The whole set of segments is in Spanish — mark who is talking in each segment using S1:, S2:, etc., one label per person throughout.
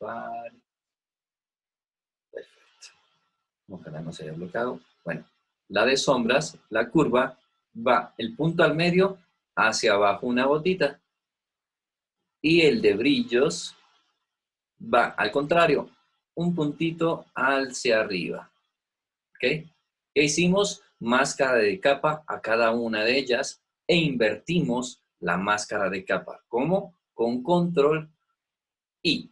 S1: par. Perfecto. Ojalá no se haya bloqueado. Bueno, la de sombras, la curva, va el punto al medio hacia abajo una gotita. Y el de brillos va al contrario, un puntito hacia arriba. ¿Ok? ¿Qué hicimos? Máscara de capa a cada una de ellas e invertimos la máscara de capa. ¿Cómo? Con control I.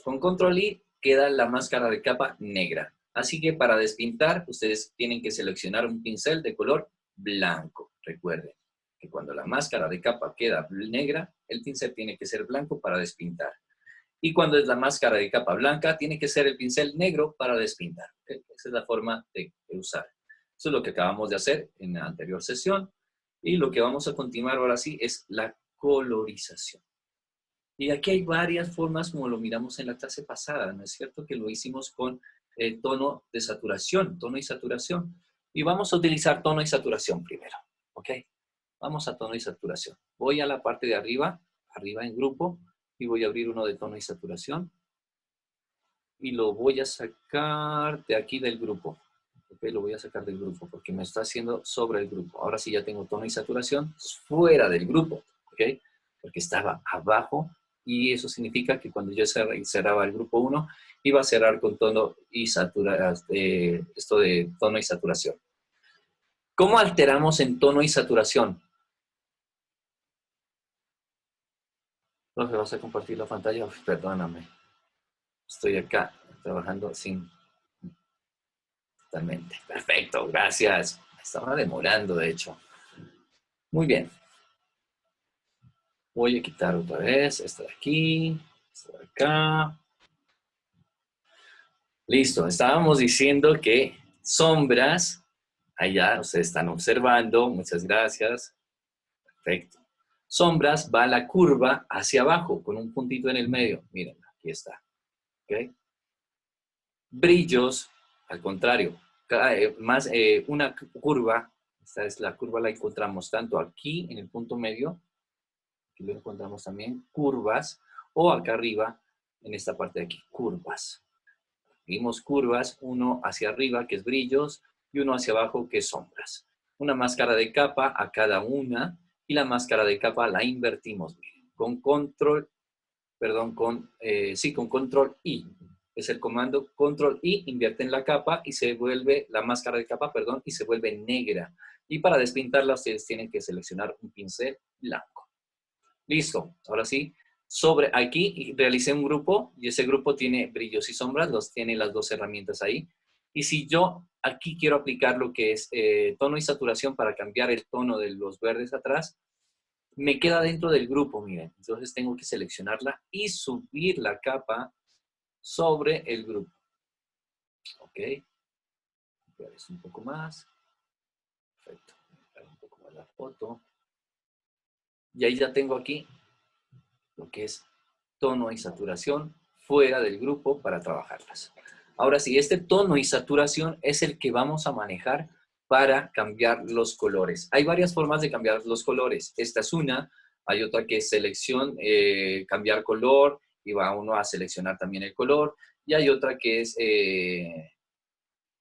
S1: Con control I queda la máscara de capa negra. Así que para despintar, ustedes tienen que seleccionar un pincel de color blanco. Recuerden que cuando la máscara de capa queda negra, el pincel tiene que ser blanco para despintar. Y cuando es la máscara de capa blanca, tiene que ser el pincel negro para despintar. ¿Okay? Esa es la forma de usar. Eso es lo que acabamos de hacer en la anterior sesión. Y lo que vamos a continuar ahora sí es la colorización. Y aquí hay varias formas como lo miramos en la clase pasada, ¿no es cierto? Que lo hicimos con tono de saturación, tono y saturación. Y vamos a utilizar tono y saturación primero, ¿ok? Vamos a tono y saturación. Voy a la parte de arriba, arriba en grupo, y voy a abrir uno de tono y saturación. Y lo voy a sacar de aquí del grupo. ¿Ok? Lo voy a sacar del grupo porque me está haciendo sobre el grupo. Ahora sí ya tengo tono y saturación fuera del grupo, ¿ok? Porque estaba abajo y eso significa que cuando yo cerraba el grupo 1, iba a cerrar con tono y esto de tono y saturación. ¿Cómo alteramos en tono y saturación? ¿No me vas a compartir la pantalla? Uf, perdóname. Estoy acá trabajando sin... Totalmente. Perfecto, gracias. Estaba demorando, de hecho. Muy bien. Voy a quitar otra vez esto de aquí, esto de acá. Listo, estábamos diciendo que sombras, allá ustedes están observando, muchas gracias. Perfecto. Sombras va la curva hacia abajo con un puntito en el medio. Miren, aquí está. ¿Ok? Brillos, al contrario, una curva, esta es la curva, la encontramos tanto aquí en el punto medio, aquí lo encontramos también, curvas, o acá arriba, en esta parte de aquí, curvas. Vimos curvas, uno hacia arriba, que es brillos, y uno hacia abajo, que es sombras. Una máscara de capa a cada una, y la máscara de capa la invertimos, miren, con control, perdón, con control I. Es el comando control I, invierte en la capa y se vuelve, la máscara de capa, perdón, y se vuelve negra. Y para despintarla ustedes tienen que seleccionar un pincel blanco. Listo, ahora sí. Sobre aquí realicé un grupo y ese grupo tiene brillos y sombras, tiene las dos herramientas ahí. Y si yo aquí quiero aplicar lo que es tono y saturación para cambiar el tono de los verdes atrás, me queda dentro del grupo, miren. Entonces tengo que seleccionarla y subir la capa sobre el grupo. Ok. Voy a ver un poco más. Perfecto. Voy a ver un poco más la foto. Y ahí ya tengo aquí lo que es tono y saturación fuera del grupo para trabajarlas. Ahora sí, este tono y saturación es el que vamos a manejar para cambiar los colores. Hay varias formas de cambiar los colores. Esta es una, hay otra que es selección, cambiar color, y va uno a seleccionar también el color, y hay otra que es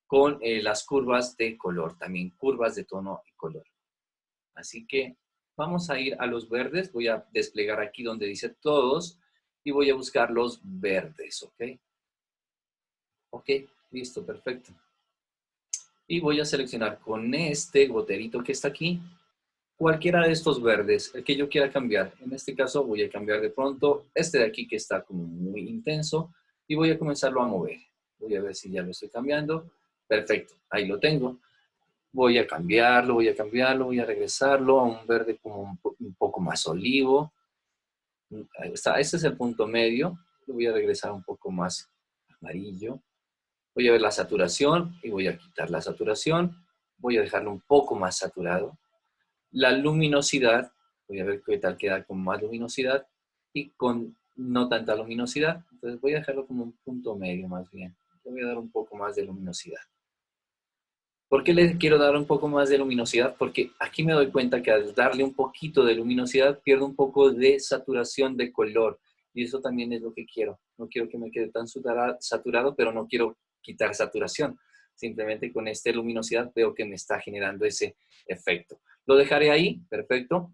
S1: con las curvas de color, también curvas de tono y color. Así que vamos a ir a los verdes, voy a desplegar aquí donde dice todos, y voy a buscar los verdes, ¿ok? Ok, listo, perfecto. Y voy a seleccionar con este goterito que está aquí, cualquiera de estos verdes, el que yo quiera cambiar. En este caso voy a cambiar de pronto este de aquí que está como muy intenso y voy a comenzarlo a mover. Voy a ver si ya lo estoy cambiando. Perfecto, ahí lo tengo. Voy a cambiarlo, voy a regresarlo a un verde como un poco más olivo. Ahí está, este es el punto medio. Lo voy a regresar un poco más amarillo. Voy a ver la saturación y voy a quitar la saturación. Voy a dejarlo un poco más saturado. La luminosidad, voy a ver qué tal queda con más luminosidad y con no tanta luminosidad. Entonces voy a dejarlo como un punto medio más bien. Le voy a dar un poco más de luminosidad. ¿Por qué le quiero dar un poco más de luminosidad? Porque aquí me doy cuenta que al darle un poquito de luminosidad pierdo un poco de saturación de color Y eso también es lo que quiero. No quiero que me quede tan saturado, pero no quiero quitar saturación. Simplemente con esta luminosidad veo que me está generando ese efecto. Lo dejaré ahí, perfecto.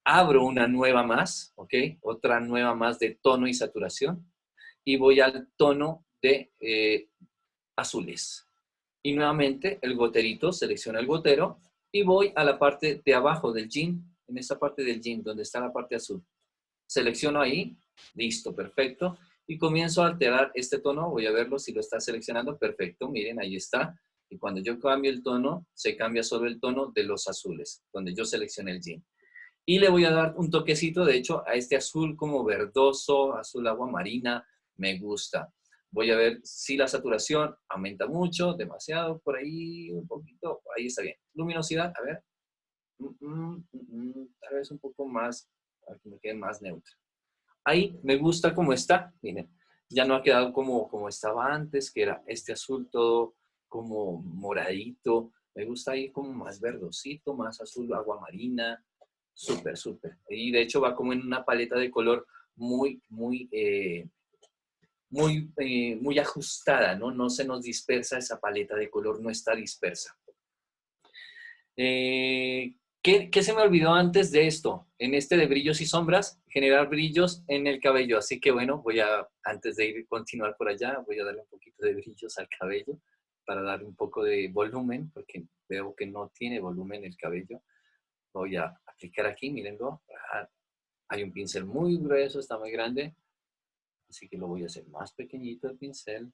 S1: Abro una nueva más, ¿ok? Otra nueva más de tono y saturación. Y voy al tono de azules. Y nuevamente el goterito, selecciono el gotero y voy a la parte de abajo del jean, en esta parte del jean donde está la parte azul. Selecciono ahí, listo, perfecto. Y comienzo a alterar este tono, voy a verlo si lo está seleccionando, perfecto, miren, ahí está. Y cuando yo cambio el tono, se cambia solo el tono de los azules, donde yo seleccioné el jean. Y le voy a dar un toquecito, de hecho, a este azul como verdoso, azul agua marina, me gusta. Voy a ver si la saturación aumenta mucho, demasiado, por ahí, un poquito, ahí está bien. Luminosidad, a ver, tal vez un poco más, para que me quede más neutro. Ahí me gusta cómo está, miren, ya no ha quedado como estaba antes, que era este azul todo como moradito. Me gusta ahí como más verdosito, más azul agua marina. Súper, súper. Y de hecho va como en una paleta de color muy muy ajustada, ¿no? No se nos dispersa esa paleta de color, no está dispersa. ¿Qué se me olvidó antes de esto? En este de brillos y sombras, generar brillos en el cabello. Así que bueno, antes de continuar por allá, voy a darle un poquito de brillos al cabello para darle un poco de volumen, porque veo que no tiene volumen el cabello. Voy a aplicar aquí, mírenlo. Hay un pincel muy grueso, está muy grande. Así que lo voy a hacer más pequeñito el pincel.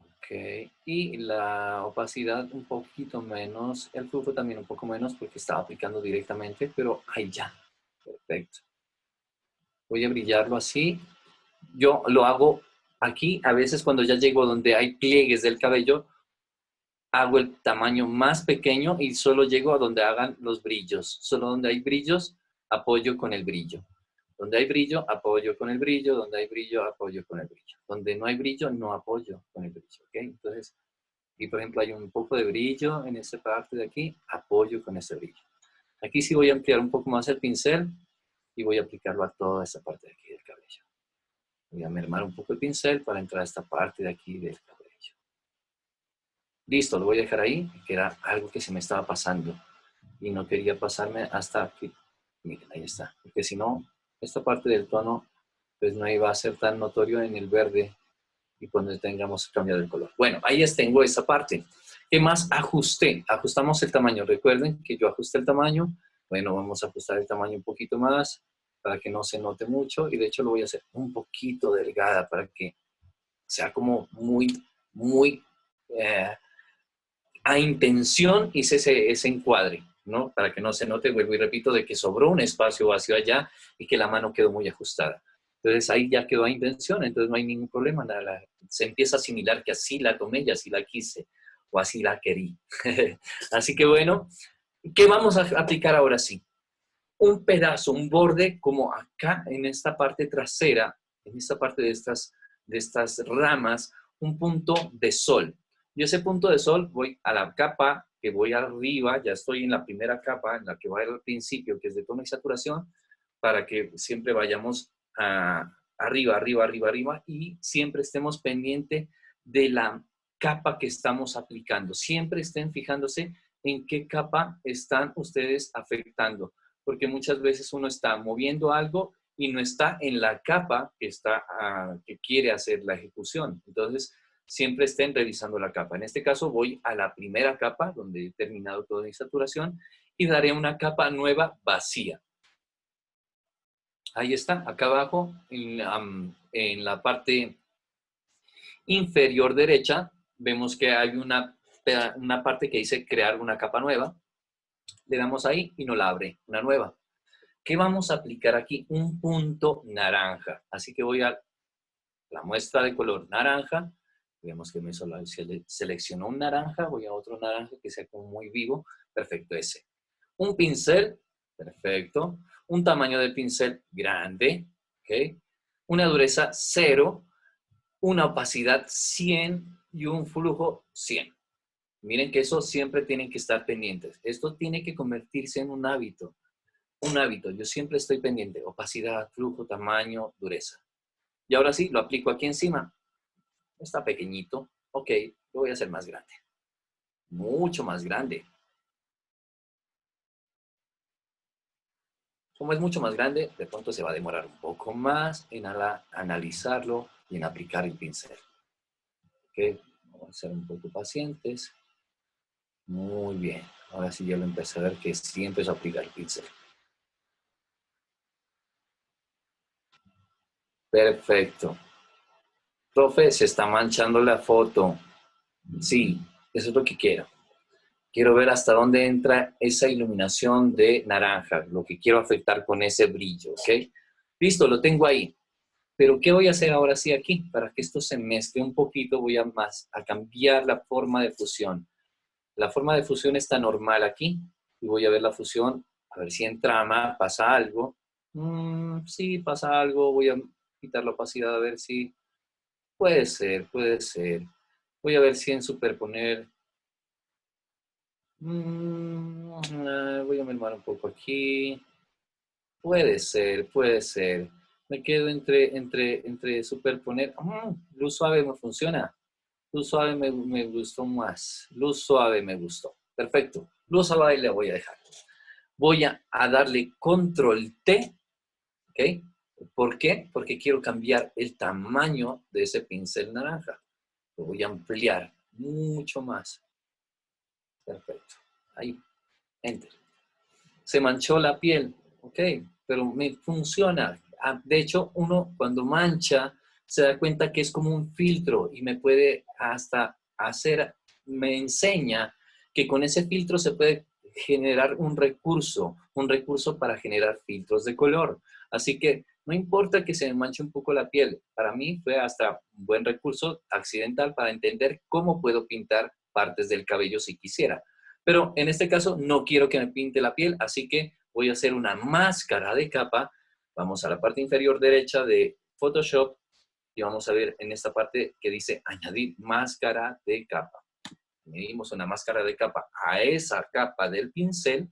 S1: Ok, y la opacidad un poquito menos, el flujo también un poco menos porque estaba aplicando directamente, pero ahí ya, perfecto. Voy a brillarlo así. Yo lo hago aquí, a veces cuando ya llego donde hay pliegues del cabello, hago el tamaño más pequeño y solo llego a donde hagan los brillos. Solo donde hay brillos, apoyo con el brillo. Donde hay brillo, apoyo con el brillo. Donde hay brillo, apoyo con el brillo. Donde no hay brillo, no apoyo con el brillo. ¿Ok? Entonces, y por ejemplo hay un poco de brillo en esta parte de aquí, apoyo con ese brillo. Aquí sí voy a ampliar un poco más el pincel y voy a aplicarlo a toda esta parte de aquí del cabello. Voy a mermar un poco el pincel para entrar a esta parte de aquí del cabello. Listo, lo voy a dejar ahí, que era algo que se me estaba pasando y no quería pasarme hasta aquí. Miren, ahí está, porque si no, esta parte del tono pues no iba a ser tan notorio en el verde y cuando tengamos cambiado el color. Bueno, ahí tengo esa parte. ¿Qué más ajusté? Ajustamos el tamaño. Recuerden que yo ajusté el tamaño. Bueno, vamos a ajustar el tamaño un poquito más para que no se note mucho y de hecho lo voy a hacer un poquito delgada para que sea como muy a intención hice ese encuadre, ¿no? Para que no se note, vuelvo y repito, de que sobró un espacio vacío allá y que la mano quedó muy ajustada. Entonces ahí ya quedó a intención, entonces no hay ningún problema. Se empieza a asimilar que así la tomé y así la quise o así la querí. Así que bueno, ¿qué vamos a aplicar ahora sí? Un pedazo, un borde como acá en esta parte trasera, en esta parte de estas ramas, un punto de sol. Yo ese punto de sol voy a la capa que voy arriba, ya estoy en la primera capa, en la que va al principio, que es de tono y saturación, para que siempre vayamos arriba, arriba, arriba, arriba, y siempre estemos pendiente de la capa que estamos aplicando. Siempre estén fijándose en qué capa están ustedes afectando, porque muchas veces uno está moviendo algo y no está en la capa que quiere hacer la ejecución. Entonces, siempre estén revisando la capa. En este caso voy a la primera capa, donde he terminado toda mi saturación, y daré una capa nueva vacía. Ahí está, acá abajo, en la parte inferior derecha, vemos que hay una parte que dice crear una capa nueva. Le damos ahí y nos la abre, una nueva. ¿Qué vamos a aplicar aquí? Un punto naranja. Así que voy a la muestra de color naranja. Vemos que me seleccionó un naranja. Voy a otro naranja que sea como muy vivo. Perfecto, ese. Un pincel. Perfecto. Un tamaño del pincel grande. ¿Ok? Una dureza 0. Una opacidad 100 y un flujo 100. Miren que eso siempre tienen que estar pendientes. Esto tiene que convertirse en un hábito. un hábito. Yo siempre estoy pendiente. Opacidad, flujo, tamaño, dureza. Y ahora sí, lo aplico aquí encima. Está pequeñito. Ok, lo voy a hacer más grande. Mucho más grande. Como es mucho más grande, de pronto se va a demorar un poco más en analizarlo y en aplicar el pincel. Ok, vamos a ser un poco pacientes. Muy bien. Ahora sí ya lo empecé a ver que sí empezó a aplicar el pincel. Perfecto. Profe, se está manchando la foto. Sí, eso es lo que quiero. Quiero ver hasta dónde entra esa iluminación de naranja, lo que quiero afectar con ese brillo, ¿ok? Listo, lo tengo ahí. Pero ¿qué voy a hacer ahora sí aquí? Para que esto se mezcle un poquito, voy a cambiar la forma de fusión. La forma de fusión está normal aquí. Y voy a ver la fusión, a ver si en trama pasa algo. Sí, pasa algo. Voy a quitar la opacidad a ver si... Puede ser, puede ser. Voy a ver si en superponer... voy a mermar un poco aquí. Puede ser, puede ser. Me quedo entre superponer. Luz suave me funciona. Luz suave me gustó más. Luz suave me gustó. Perfecto. Luz suave le voy a dejar. Voy a darle control T. ¿Ok? ¿Por qué? Porque quiero cambiar el tamaño de ese pincel naranja. Lo voy a ampliar mucho más. Perfecto. Ahí. Enter. Se manchó la piel. Ok. Pero me funciona. De hecho, uno cuando mancha se da cuenta que es como un filtro y me puede hasta hacer, me enseña que con ese filtro se puede generar un recurso para generar filtros de color. Así que no importa que se me manche un poco la piel, para mí fue hasta un buen recurso accidental para entender cómo puedo pintar partes del cabello si quisiera. Pero en este caso no quiero que me pinte la piel, así que voy a hacer una máscara de capa. Vamos a la parte inferior derecha de Photoshop y vamos a ver en esta parte que dice añadir máscara de capa. Añadimos una máscara de capa a esa capa del pincel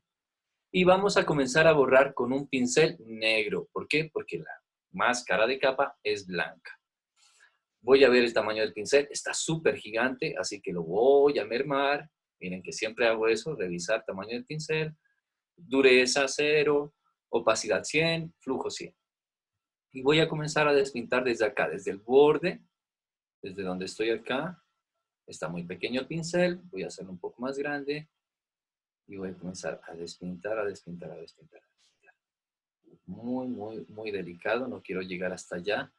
S1: y vamos a comenzar a borrar con un pincel negro. ¿Por qué? Porque la máscara de capa es blanca. Voy a ver el tamaño del pincel, está súper gigante, así que lo voy a mermar. Miren que siempre hago eso, revisar tamaño del pincel, dureza 0, opacidad 100, flujo 100. Y voy a comenzar a despintar desde acá, desde el borde, desde donde estoy acá. Está muy pequeño el pincel, voy a hacerlo un poco más grande y voy a comenzar a despintar, a despintar, a despintar. Muy, muy, muy delicado, no quiero llegar hasta allá.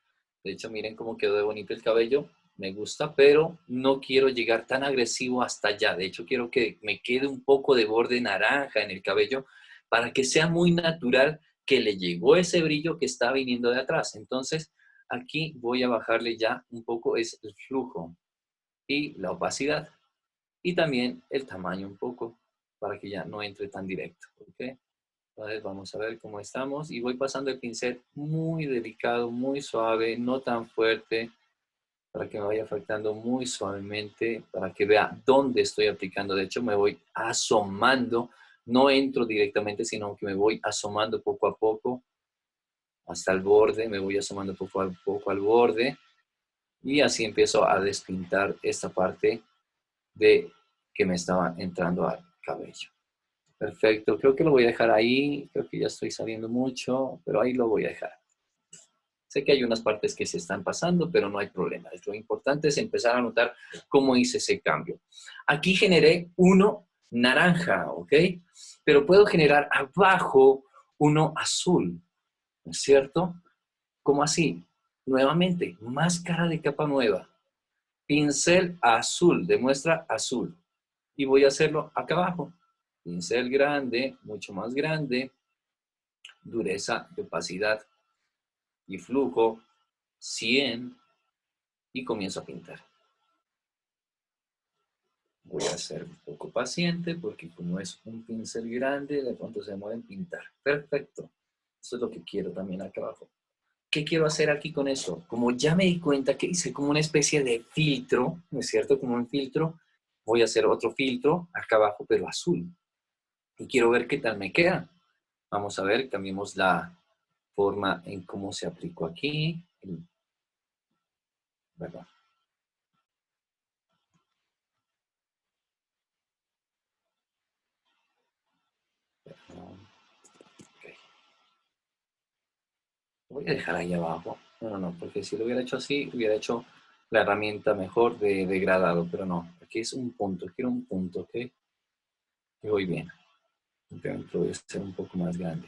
S1: De hecho, miren cómo quedó de bonito el cabello, me gusta, pero no quiero llegar tan agresivo hasta allá. De hecho, quiero que me quede un poco de borde naranja en el cabello para que sea muy natural que le llegó ese brillo que está viniendo de atrás. Entonces, aquí voy a bajarle ya un poco es el flujo y la opacidad y también el tamaño un poco para que ya no entre tan directo. ¿Ok? Entonces vamos a ver cómo estamos y voy pasando el pincel muy delicado, muy suave, no tan fuerte, para que me vaya afectando muy suavemente, para que vea dónde estoy aplicando. De hecho, me voy asomando, no entro directamente, sino que me voy asomando poco a poco hasta el borde, me voy asomando poco a poco al borde y así empiezo a despintar esta parte de que me estaba entrando al cabello. Perfecto, creo que lo voy a dejar ahí, creo que ya estoy saliendo mucho, pero ahí lo voy a dejar. Sé que hay unas partes que se están pasando, pero no hay problema. Lo importante es empezar a notar cómo hice ese cambio. Aquí generé uno naranja, ¿ok? Pero puedo generar abajo uno azul, ¿no es cierto? ¿Cómo así? Nuevamente, máscara de capa nueva. Pincel azul, demuestra azul. Y voy a hacerlo acá abajo. Pincel grande, mucho más grande, dureza de opacidad y flujo 100 y comienzo a pintar. Voy a ser un poco paciente porque como es un pincel grande, de pronto se demora en pintar. Perfecto. Eso es lo que quiero también acá abajo. ¿Qué quiero hacer aquí con eso? Como ya me di cuenta que hice como una especie de filtro, ¿no es cierto? Como un filtro, voy a hacer otro filtro acá abajo, pero azul. Y quiero ver qué tal me queda. Vamos a ver, cambiemos la forma en cómo se aplicó aquí. ¿Verdad? Ok. Lo voy a dejar ahí abajo. No, porque si lo hubiera hecho así, hubiera hecho la herramienta mejor de degradado, pero no. Aquí es un punto, quiero un punto, ¿ok? Y voy bien. Simplemente lo voy a hacer un poco más grande,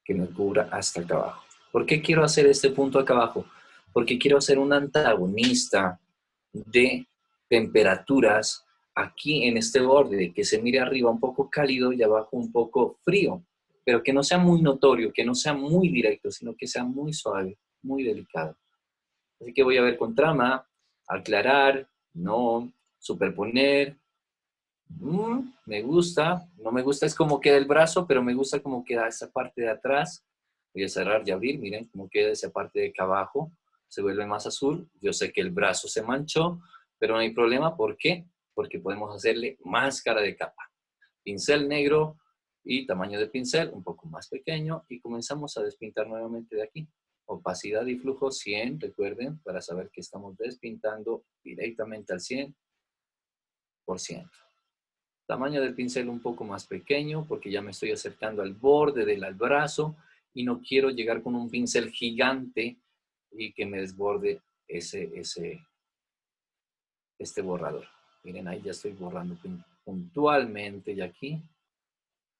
S1: que me cubra hasta acá abajo. ¿Por qué quiero hacer este punto acá abajo? Porque quiero hacer un antagonista de temperaturas aquí en este borde, que se mire arriba un poco cálido y abajo un poco frío, pero que no sea muy notorio, que no sea muy directo, sino que sea muy suave, muy delicado. Así que voy a ver con trama, aclarar, no, superponer. Me gusta, no me gusta es como queda el brazo, pero me gusta como queda esa parte de atrás. Voy a cerrar y abrir, miren cómo queda esa parte de acá abajo. Se vuelve más azul. Yo sé que el brazo se manchó, pero no hay problema. ¿Por qué? Porque podemos hacerle máscara de capa. Pincel negro y tamaño de pincel un poco más pequeño y comenzamos a despintar nuevamente de aquí. Opacidad y flujo 100, recuerden, para saber que estamos despintando directamente al 100%. Tamaño del pincel un poco más pequeño porque ya me estoy acercando al borde del brazo y no quiero llegar con un pincel gigante y que me desborde este borrador. Miren, ahí ya estoy borrando puntualmente y aquí,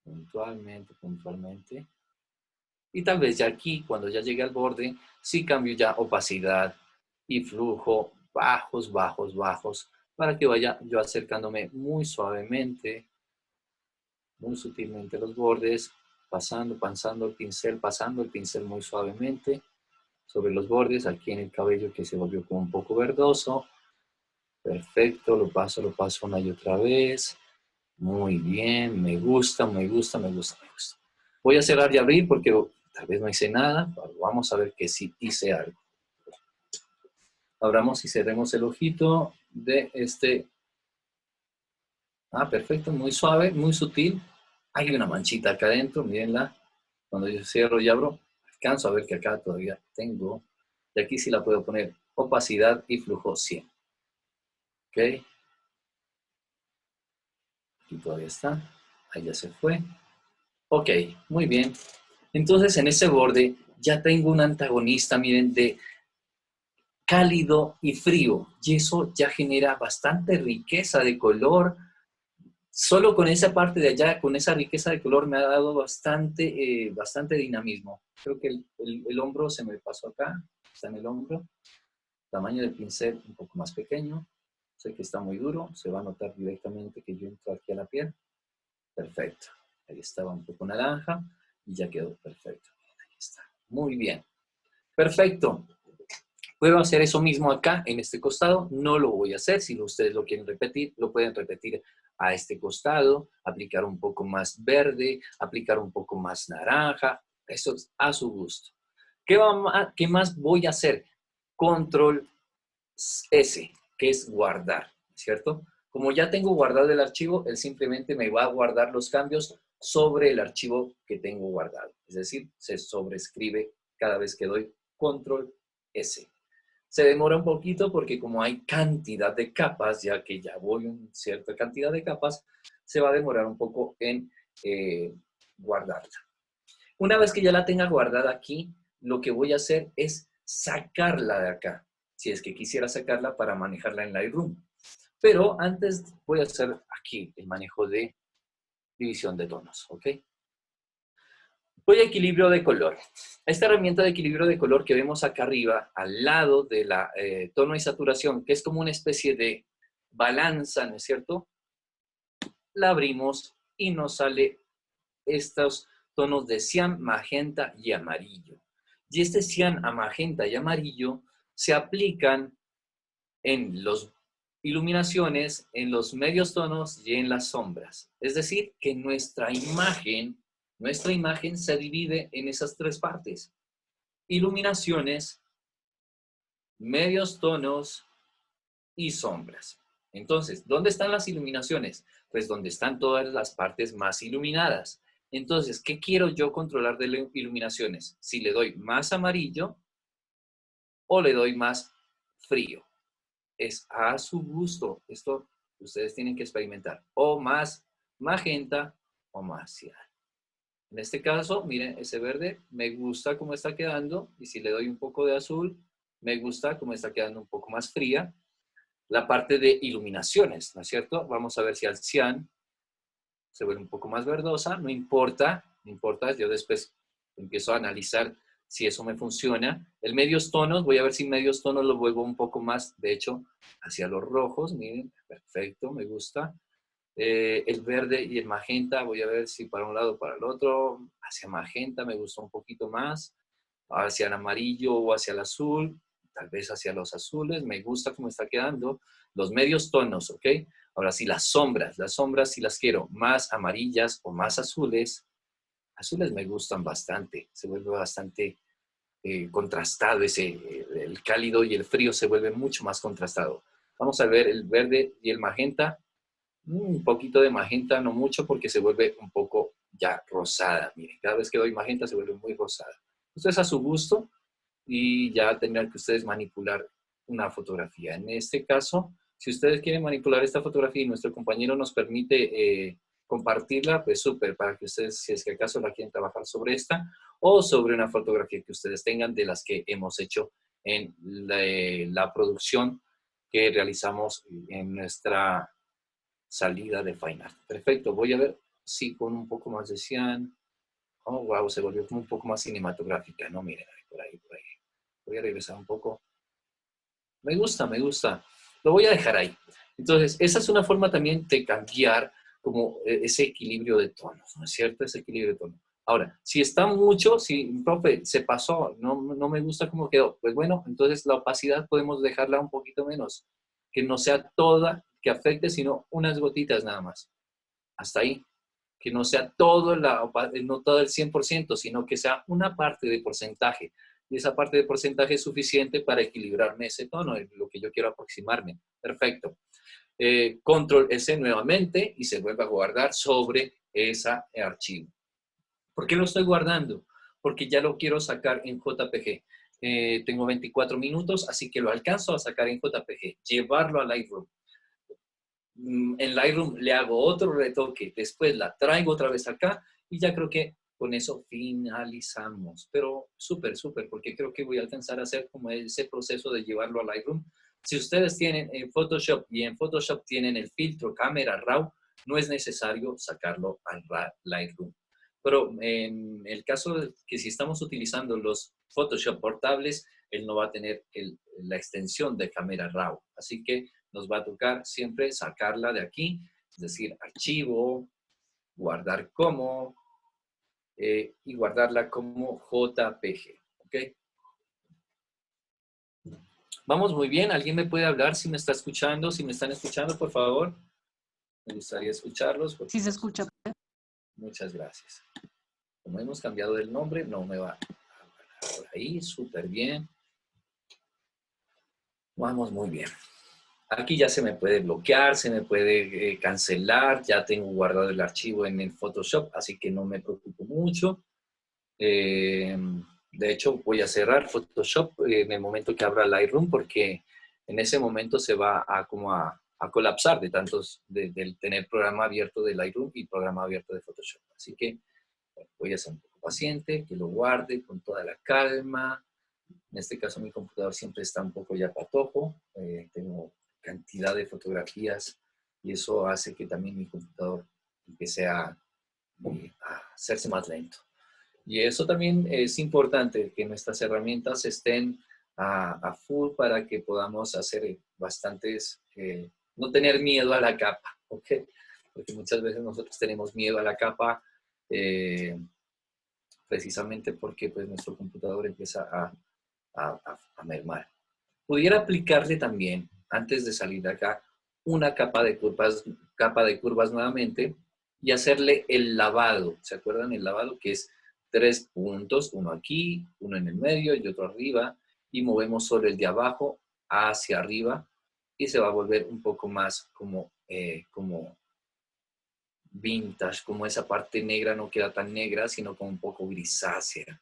S1: puntualmente. Y tal vez ya aquí, cuando ya llegue al borde, sí cambio ya opacidad y flujo, bajos, para que vaya yo acercándome muy sutilmente los bordes, pasando el pincel muy suavemente sobre los bordes, aquí en el cabello que se volvió como un poco verdoso. Perfecto, lo paso una y otra vez. Muy bien, me gusta. Voy a cerrar y abrir porque tal vez no hice nada, pero vamos a ver que sí hice algo. Abramos y cerremos el ojito de este. Perfecto, muy suave, muy sutil. Hay una manchita acá adentro, mírenla. Cuando yo cierro y abro, alcanzo a ver que acá todavía tengo. Y aquí sí la puedo poner opacidad y flujo 100. ¿Ok? Aquí todavía está. Ahí ya se fue. Ok, muy bien. Entonces en ese borde ya tengo un antagonista, miren, de cálido y frío. Y eso ya genera bastante riqueza de color. Solo con esa parte de allá, con esa riqueza de color, me ha dado bastante dinamismo. Creo que el hombro se me pasó acá, está en el hombro. Tamaño del pincel un poco más pequeño. Sé que está muy duro, se va a notar directamente que yo entro aquí a la piel. Perfecto. Ahí estaba un poco naranja y ya quedó perfecto. Ahí está. Muy bien. Perfecto. Puedo hacer eso mismo acá, en este costado. No lo voy a hacer. Si ustedes lo quieren repetir, lo pueden repetir a este costado, aplicar un poco más verde, aplicar un poco más naranja. Eso es a su gusto. ¿Qué más voy a hacer? Control S, que es guardar, ¿cierto? Como ya tengo guardado el archivo, él simplemente me va a guardar los cambios sobre el archivo que tengo guardado. Es decir, se sobrescribe cada vez que doy control S. Se demora un poquito porque como hay cantidad de capas, ya que ya voy en cierta cantidad de capas, se va a demorar un poco en guardarla. Una vez que ya la tenga guardada aquí, lo que voy a hacer es sacarla de acá, si es que quisiera sacarla para manejarla en Lightroom. Pero antes voy a hacer aquí el manejo de división de tonos, ¿ok? Voy a equilibrio de color. Esta herramienta de equilibrio de color que vemos acá arriba, al lado de la tono y saturación, que es como una especie de balanza, ¿no es cierto? La abrimos y nos sale estos tonos de cian, magenta y amarillo. Y este cian, magenta y amarillo se aplican en las iluminaciones, en los medios tonos y en las sombras. Es decir, que nuestra imagen se divide en esas tres partes. Iluminaciones, medios tonos y sombras. Entonces, ¿dónde están las iluminaciones? Pues donde están todas las partes más iluminadas. Entonces, ¿qué quiero yo controlar de las iluminaciones? Si le doy más amarillo o le doy más frío. Es a su gusto. Esto ustedes tienen que experimentar. O más magenta o más cian. En este caso, miren, ese verde me gusta cómo está quedando. Y si le doy un poco de azul, me gusta cómo está quedando un poco más fría. La parte de iluminaciones, ¿no es cierto? Vamos a ver si al cian se vuelve un poco más verdosa. No importa, no importa. Yo después empiezo a analizar si eso me funciona. El medios tonos, voy a ver si medios tonos lo vuelvo un poco más, de hecho, hacia los rojos. Miren, perfecto, me gusta. El verde y el magenta, voy a ver si para un lado o para el otro. Hacia magenta me gusta un poquito más. Hacia el amarillo o hacia el azul, tal vez hacia los azules. Me gusta cómo está quedando. Los medios tonos, ¿ok? Ahora sí, las sombras si las quiero más amarillas o más azules. Azules me gustan bastante, se vuelve bastante contrastado, el cálido y el frío se vuelve mucho más contrastado. Vamos a ver el verde y el magenta. Un poquito de magenta, no mucho, porque se vuelve un poco ya rosada. Miren, cada vez que doy magenta se vuelve muy rosada. Esto es a su gusto y ya tendrán que ustedes manipular una fotografía. En este caso, si ustedes quieren manipular esta fotografía y nuestro compañero nos permite compartirla, pues súper, para que ustedes, si es que acaso la quieren trabajar sobre esta o sobre una fotografía que ustedes tengan de las que hemos hecho en la producción que realizamos en nuestra salida de Fine Art. Perfecto, voy a ver si con un poco más de cian. Oh, wow, se volvió como un poco más cinematográfica, ¿no? Miren, por ahí, por ahí. Voy a regresar un poco. Me gusta, me gusta. Lo voy a dejar ahí. Entonces, esa es una forma también de cambiar como ese equilibrio de tonos, ¿no es cierto? Ese equilibrio de tonos. Ahora, si está mucho, si, profe, se pasó, no me gusta cómo quedó, pues bueno, entonces la opacidad podemos dejarla un poquito menos. Que no sea toda que afecte, sino unas gotitas nada más. Hasta ahí. Que no sea todo, no todo el 100%, sino que sea una parte de porcentaje. Y esa parte de porcentaje es suficiente para equilibrarme ese tono, es lo que yo quiero aproximarme. Perfecto. Control S nuevamente y se vuelve a guardar sobre ese archivo. ¿Por qué lo estoy guardando? Porque ya lo quiero sacar en JPG. Tengo 24 minutos, así que lo alcanzo a sacar en JPG, llevarlo a Lightroom. En Lightroom le hago otro retoque, después la traigo otra vez acá y ya creo que con eso finalizamos. Pero súper, súper, porque creo que voy a alcanzar a hacer como ese proceso de llevarlo a Lightroom. Si ustedes tienen en Photoshop y en Photoshop tienen el filtro Camera Raw, no es necesario sacarlo al Lightroom. Pero en el caso de que si estamos utilizando los Photoshop portables, él no va a tener la extensión de Camera Raw. Así que nos va a tocar siempre sacarla de aquí, es decir, archivo, guardar como, y guardarla como JPG. ¿Ok? Vamos muy bien. ¿Alguien me puede hablar si me está escuchando? Si me están escuchando, por favor. Me gustaría escucharlos.
S2: Sí se escucha.
S1: Muchas gracias. Como hemos cambiado el nombre, no me va a por ahí. Súper bien. Vamos muy bien. Aquí ya se me puede bloquear, se me puede cancelar, ya tengo guardado el archivo en el Photoshop, así que no me preocupo mucho. De hecho, voy a cerrar Photoshop en el momento que abra Lightroom, porque en ese momento se va a colapsar de tantos, del tener programa abierto de Lightroom y programa abierto de Photoshop. Así que bueno, voy a ser un poco paciente, que lo guarde con toda la calma. En este caso mi computador siempre está un poco ya patojo, tengo cantidad de fotografías y eso hace que también mi computador empiece a hacerse más lento. Y eso también es importante, que nuestras herramientas estén a full para que podamos hacer bastantes, no tener miedo a la capa, ¿ok? Porque muchas veces nosotros tenemos miedo a la capa precisamente porque pues, nuestro computador empieza a mermar. Pudiera aplicarle también, antes de salir de acá, una capa de curvas nuevamente y hacerle el lavado. ¿Se acuerdan el lavado? Que es 3 puntos, uno aquí, uno en el medio y otro arriba, y movemos solo el de abajo hacia arriba y se va a volver un poco más como vintage, como esa parte negra no queda tan negra, sino como un poco grisácea.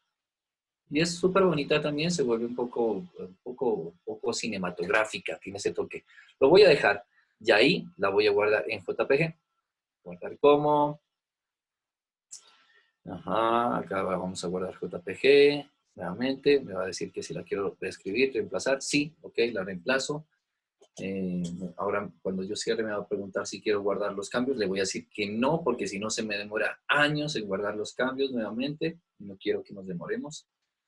S1: Y es súper bonita también, se vuelve un poco cinematográfica, tiene ese toque. Lo voy a dejar, y ahí la voy a guardar en JPG. Guardar como. Ajá, acá vamos a guardar JPG. Nuevamente, me va a decir que si la quiero reescribir, reemplazar. Sí, ok, la reemplazo. Ahora, cuando yo cierre, me va a preguntar si quiero guardar los cambios. Le voy a decir que no, porque si no se me demora años en guardar los cambios nuevamente. No quiero que nos demoremos.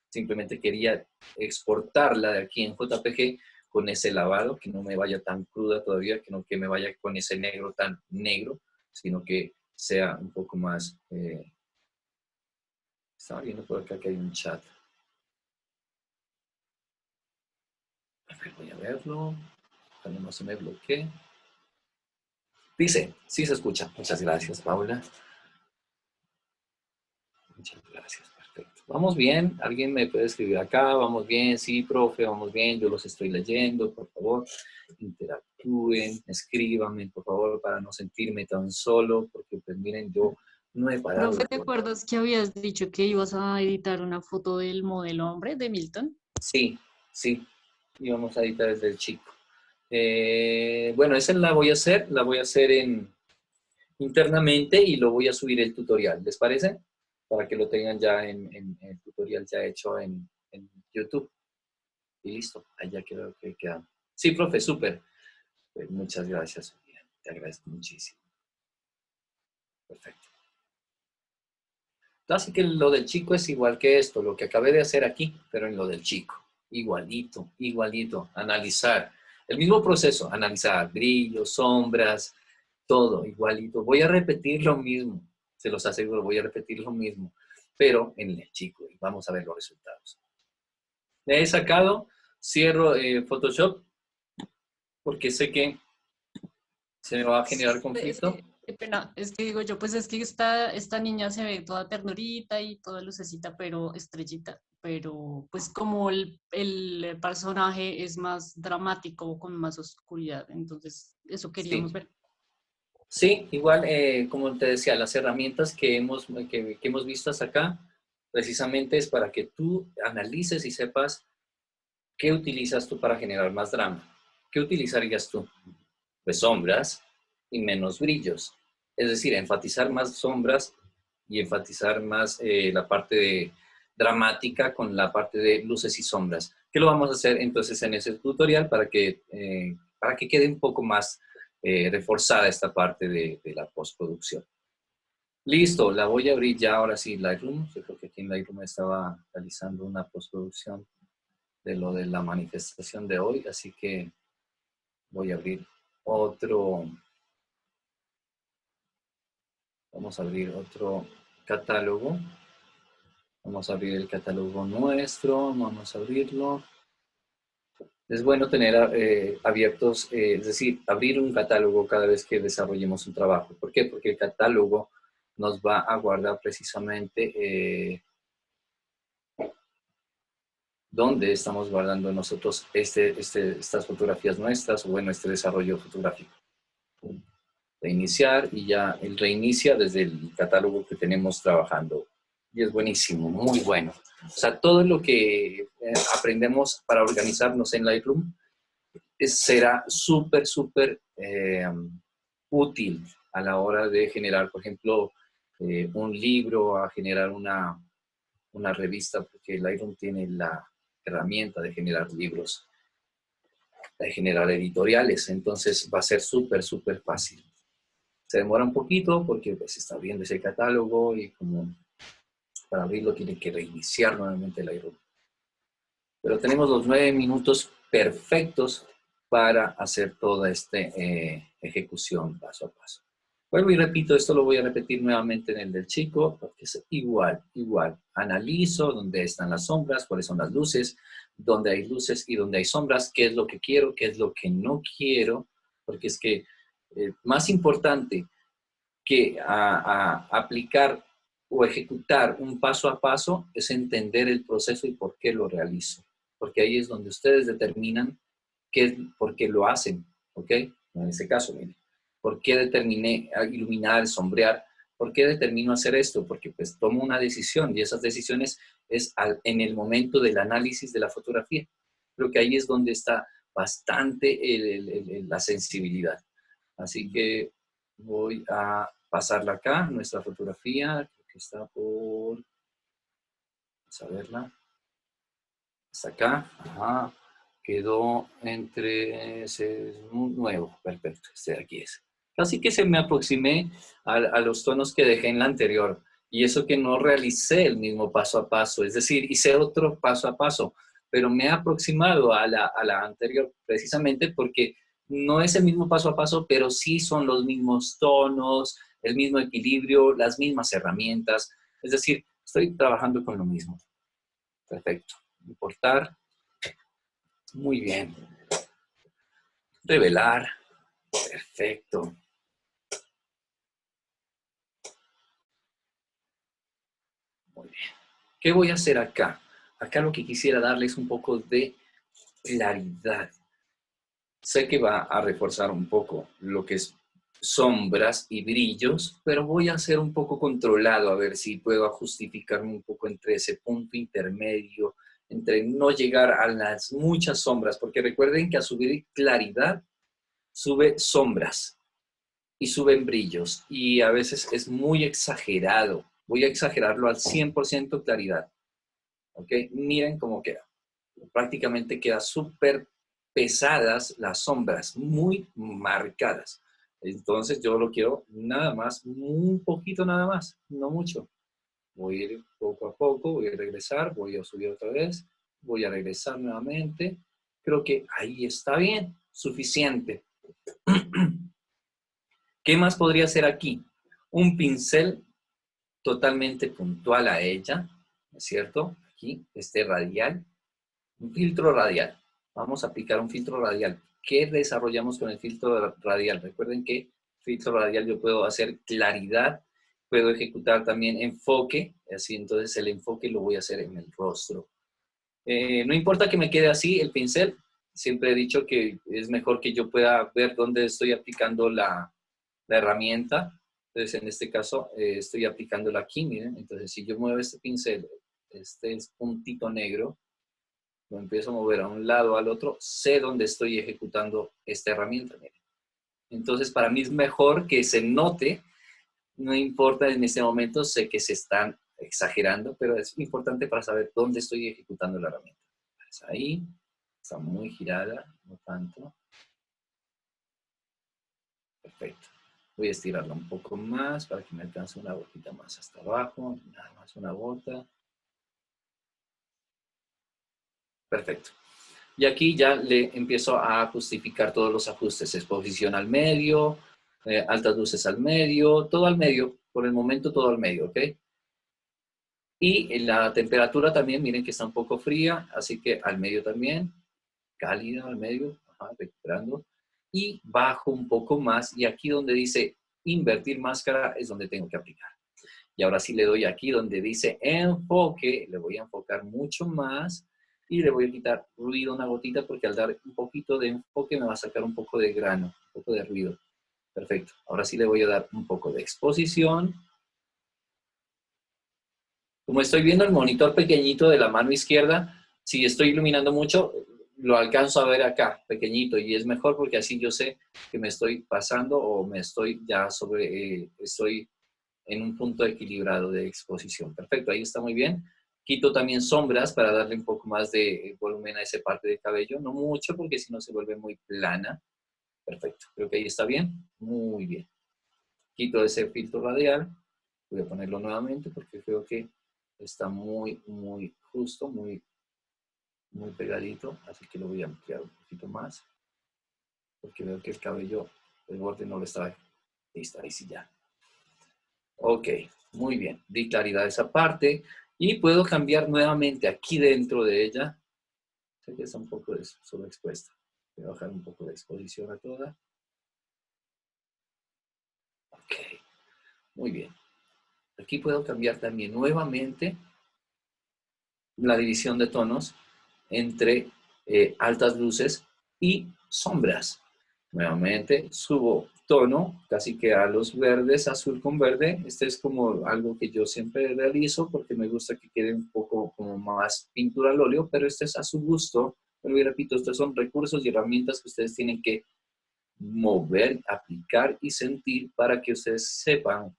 S1: Simplemente quería exportarla de aquí en JPG con ese lavado, que no me vaya tan cruda todavía, que no que me vaya con ese negro tan negro, sino que sea un poco más... estaba viendo por acá que hay un chat. A ver, voy a verlo. Ojalá no se me bloquee. Dice, sí se escucha. Muchas gracias, Paula. Muchas gracias, perfecto. Vamos bien, alguien me puede escribir acá, vamos bien, sí, profe, vamos bien, yo los estoy leyendo, por favor, interactúen, escríbanme, por favor, para no sentirme tan solo, porque pues miren, yo no he parado
S2: Profe,
S1: de
S2: ¿te
S1: contar.
S2: acuerdas que habías dicho que ibas a editar una foto del modelo hombre de Milton?
S1: Sí, sí, íbamos a editar desde el chico. Bueno, esa la voy a hacer internamente y lo voy a subir el tutorial, ¿les parece? Para que lo tengan ya en el tutorial ya hecho en YouTube. Y listo, allá creo que queda. Sí, profe, súper. Pues muchas gracias, Sofía. Te agradezco muchísimo. Perfecto. Así que lo del chico es igual que esto, lo que acabé de hacer aquí, pero en lo del chico. Igualito, igualito. Analizar. El mismo proceso, analizar brillos, sombras, todo igualito. Voy a repetir lo mismo, se los aseguro, voy a repetir lo mismo, pero en el chico y vamos a ver los resultados. Le he sacado, cierro Photoshop porque sé que se me va a generar
S2: Es
S1: conflicto.
S2: que, qué pena, es que digo yo, pues es que esta niña se ve toda ternurita y toda lucecita, pero estrellita, pero pues como el personaje es más dramático, con más oscuridad, entonces eso queríamos
S1: Sí,
S2: ver.
S1: sí, igual, como te decía, las herramientas que hemos visto hasta acá, precisamente es para que tú analices y sepas qué utilizas tú para generar más drama. ¿Qué utilizarías tú? Pues sombras y menos brillos. Es decir, enfatizar más sombras y enfatizar más la parte dramática con la parte de luces y sombras. ¿Qué lo vamos a hacer entonces en ese tutorial para que quede un poco más reforzada esta parte de la postproducción? Listo, la voy a abrir ya ahora sí Lightroom. Yo creo que aquí en Lightroom estaba realizando una postproducción de lo de la manifestación de hoy, así que voy a abrir otro, vamos a abrir otro catálogo. Vamos a abrir el catálogo nuestro, vamos a abrirlo. Es bueno tener abiertos, es decir, abrir un catálogo cada vez que desarrollemos un trabajo. ¿Por qué? Porque el catálogo nos va a guardar precisamente dónde estamos guardando nosotros estas fotografías nuestras o bueno, este desarrollo fotográfico. Reiniciar y ya él reinicia desde el catálogo que tenemos trabajando. Y es buenísimo, muy bueno. O sea, todo lo que aprendemos para organizarnos en Lightroom será súper, súper útil a la hora de generar, por ejemplo, un libro, a generar una revista, porque Lightroom tiene la herramienta de generar libros, de generar editoriales, entonces va a ser súper, súper fácil. Se demora un poquito porque pues está abriendo ese catálogo y como para abrirlo tiene que reiniciar nuevamente el Lightroom. Pero tenemos los 9 minutos perfectos para hacer toda esta ejecución paso a paso. Vuelvo y repito, esto lo voy a repetir nuevamente en el del chico, porque es igual, igual. Analizo dónde están las sombras, cuáles son las luces, dónde hay luces y dónde hay sombras, qué es lo que quiero, qué es lo que no quiero, porque es que más importante que a aplicar o ejecutar un paso a paso es entender el proceso y por qué lo realizo. Porque ahí es donde ustedes determinan por qué lo hacen, ¿ok? En este caso, miren. ¿Por qué determiné iluminar, sombrear? ¿Por qué determino hacer esto? Porque pues tomo una decisión y esas decisiones es en el momento del análisis de la fotografía. Creo que ahí es donde está bastante la sensibilidad. Así que voy a pasarla acá, nuestra fotografía, creo que está por, vamos a verla, está acá, ajá. Quedó entre, ese es nuevo, perfecto, este de aquí es. Así que se me aproximé a los tonos que dejé en la anterior, y eso que no realicé el mismo paso a paso, es decir, hice otro paso a paso, pero me he aproximado a la anterior precisamente porque no es el mismo paso a paso, pero sí son los mismos tonos, el mismo equilibrio, las mismas herramientas, es decir, estoy trabajando con lo mismo. Perfecto. Importar. Muy bien. Revelar. Perfecto. Muy bien. ¿Qué voy a hacer acá? Acá lo que quisiera darles es un poco de claridad. Sé que va a reforzar un poco lo que es sombras y brillos, pero voy a ser un poco controlado a ver si puedo justificarme un poco entre ese punto intermedio, entre no llegar a las muchas sombras, porque recuerden que a subir claridad sube sombras y suben brillos y a veces es muy exagerado. Voy a exagerarlo al 100% claridad. ¿Ok? Miren cómo queda. Prácticamente queda súper pesadas las sombras, muy marcadas. Entonces yo lo quiero nada más, un poquito nada más, no mucho. Voy a ir poco a poco, voy a regresar, voy a subir otra vez, voy a regresar nuevamente. Creo que ahí está bien, suficiente. ¿Qué más podría ser aquí? Un pincel totalmente puntual a ella, ¿no es cierto? Aquí, este radial, un filtro radial. Vamos a aplicar un filtro radial. ¿Qué desarrollamos con el filtro radial? Recuerden que filtro radial yo puedo hacer claridad, puedo ejecutar también enfoque, así entonces el enfoque lo voy a hacer en el rostro. No importa que me quede así el pincel, siempre he dicho que es mejor que yo pueda ver dónde estoy aplicando la herramienta. Entonces, en este caso, estoy aplicándola aquí, miren. Entonces, si yo muevo este pincel, este es puntito negro, lo empiezo a mover a un lado, al otro, sé dónde estoy ejecutando esta herramienta, miren. Entonces, para mí es mejor que se note, no importa en este momento, sé que se están exagerando, pero es importante para saber dónde estoy ejecutando la herramienta. Pues ahí, está muy girada, no tanto. Perfecto. Voy a estirarla un poco más para que me alcance una gotita más hasta abajo. Nada más una gota. Perfecto. Y aquí ya le empiezo a justificar todos los ajustes. Exposición al medio, altas luces al medio, todo al medio. Por el momento todo al medio, ¿ok? Y la temperatura también, miren que está un poco fría, así que al medio también. Cálida al medio, ajá, recuperando. Y bajo un poco más. Y aquí donde dice invertir máscara es donde tengo que aplicar. Y ahora sí le doy aquí donde dice enfoque, le voy a enfocar mucho más y le voy a quitar ruido una gotita porque al dar un poquito de enfoque me va a sacar un poco de grano, un poco de ruido. Perfecto. Ahora sí le voy a dar un poco de exposición. Como estoy viendo el monitor pequeñito de la mano izquierda, si estoy iluminando mucho, lo alcanzo a ver acá, pequeñito, y es mejor porque así yo sé que me estoy pasando o me estoy ya estoy en un punto equilibrado de exposición. Perfecto, ahí está muy bien. Quito también sombras para darle un poco más de volumen a esa parte del cabello. No mucho porque si no se vuelve muy plana. Perfecto, creo que ahí está bien. Muy bien. Quito ese filtro radial. Voy a ponerlo nuevamente porque creo que está muy, muy justo, muy, muy pegadito. Así que lo voy a ampliar un poquito más porque veo que el cabello, el borde no lo está. Listo, ahí sí ya. Ok, muy bien. Di claridad a esa parte y puedo cambiar nuevamente aquí dentro de ella. Sé que está un poco sobreexpuesta. Voy a bajar un poco de exposición a toda. Ok, muy bien. Aquí puedo cambiar también nuevamente la división de tonos entre altas luces y sombras. Nuevamente subo tono, casi que a los verdes, azul con verde. Este es como algo que yo siempre realizo porque me gusta que quede un poco como más pintura al óleo, pero este es a su gusto. Pero y repito, estos son recursos y herramientas que ustedes tienen que mover, aplicar y sentir para que ustedes sepan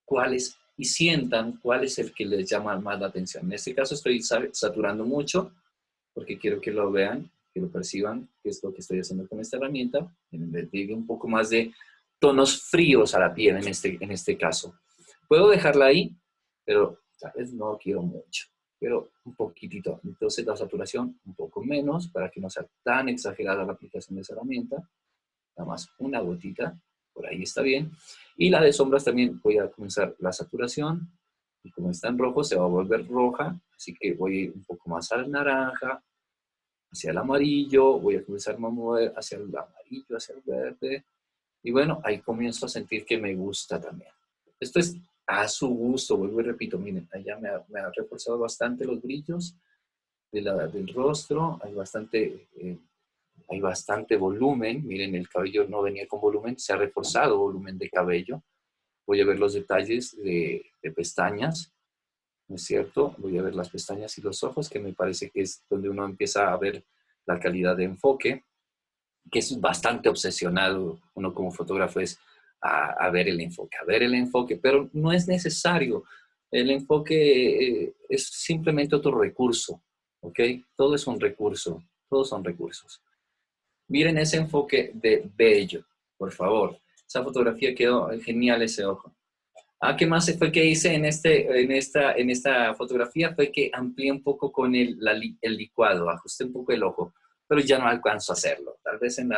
S1: cuáles y sientan cuál es el que les llama más la atención. En este caso estoy saturando mucho porque quiero que lo vean, que lo perciban, que es lo que estoy haciendo con esta herramienta. Les digo un poco más de tonos fríos a la piel en este caso. Puedo dejarla ahí, pero tal vez no quiero mucho, pero un poquitito. Entonces la saturación un poco menos para que no sea tan exagerada la aplicación de esa herramienta. Nada más una gotita, por ahí está bien. Y la de sombras también voy a comenzar la saturación. Y como está en rojo, se va a volver roja. Así que voy a ir un poco más al naranja, hacia el amarillo. Voy a comenzar a mover hacia el amarillo, hacia el verde. Y bueno, ahí comienzo a sentir que me gusta también. Esto es a su gusto, vuelvo y repito. Miren, allá me ha reforzado bastante los brillos del rostro. Hay bastante volumen. Miren, el cabello no venía con volumen, se ha reforzado volumen de cabello. Voy a ver los detalles de pestañas, ¿no es cierto? Voy a ver las pestañas y los ojos, que me parece que es donde uno empieza a ver la calidad de enfoque, que es bastante obsesionado uno como fotógrafo es a ver el enfoque, pero no es necesario. El enfoque es simplemente otro recurso, ¿ok? Todo es un recurso, todos son recursos. Miren ese enfoque de bello, por favor. Esa fotografía quedó genial, ese ojo. ¿Qué más fue que hice en esta fotografía? Fue que amplié un poco con el licuado, ajusté un poco el ojo, pero ya no alcanzo a hacerlo. Tal vez en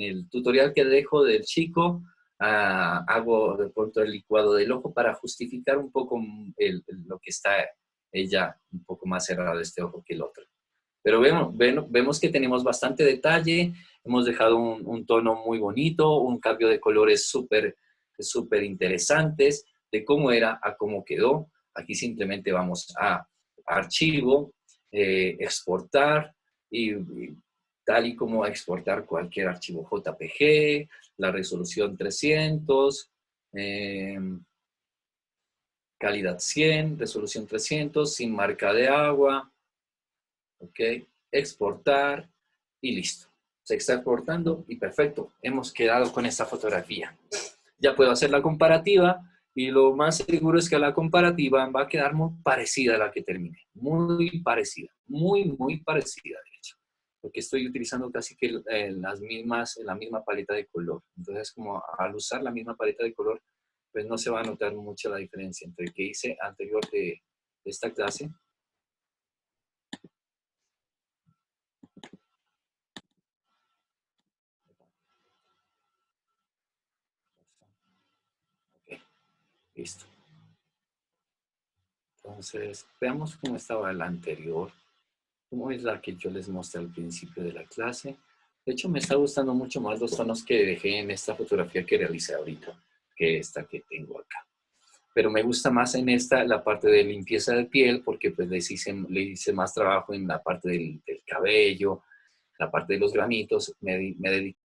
S1: el tutorial que dejo del chico, hago de pronto el licuado del ojo para justificar un poco lo que está ella un poco más cerrado este ojo que el otro. Pero vemos que tenemos bastante detalle, hemos dejado un tono muy bonito, un cambio de colores súper interesantes, de cómo era a cómo quedó. Aquí simplemente vamos a archivo, exportar, y tal y como exportar cualquier archivo JPG, la resolución 300, calidad 100, resolución 300, sin marca de agua. ¿Ok? Exportar y listo. Se está exportando y perfecto. Hemos quedado con esta fotografía. Ya puedo hacer la comparativa y lo más seguro es que la comparativa va a quedar muy parecida a la que termine. Muy parecida. Muy parecida, de hecho. Porque estoy utilizando casi que la misma paleta de color. Entonces, como al usar la misma paleta de color, pues no se va a notar mucho la diferencia entre el que hice anterior de esta clase. Listo. Entonces, veamos cómo estaba la anterior. Cómo es la que yo les mostré al principio de la clase. De hecho, me está gustando mucho más los tonos que dejé en esta fotografía que realicé ahorita, que esta que tengo acá. Pero me gusta más en esta la parte de limpieza de piel, porque pues le hice más trabajo en la parte del cabello, la parte de los granitos. Me dediqué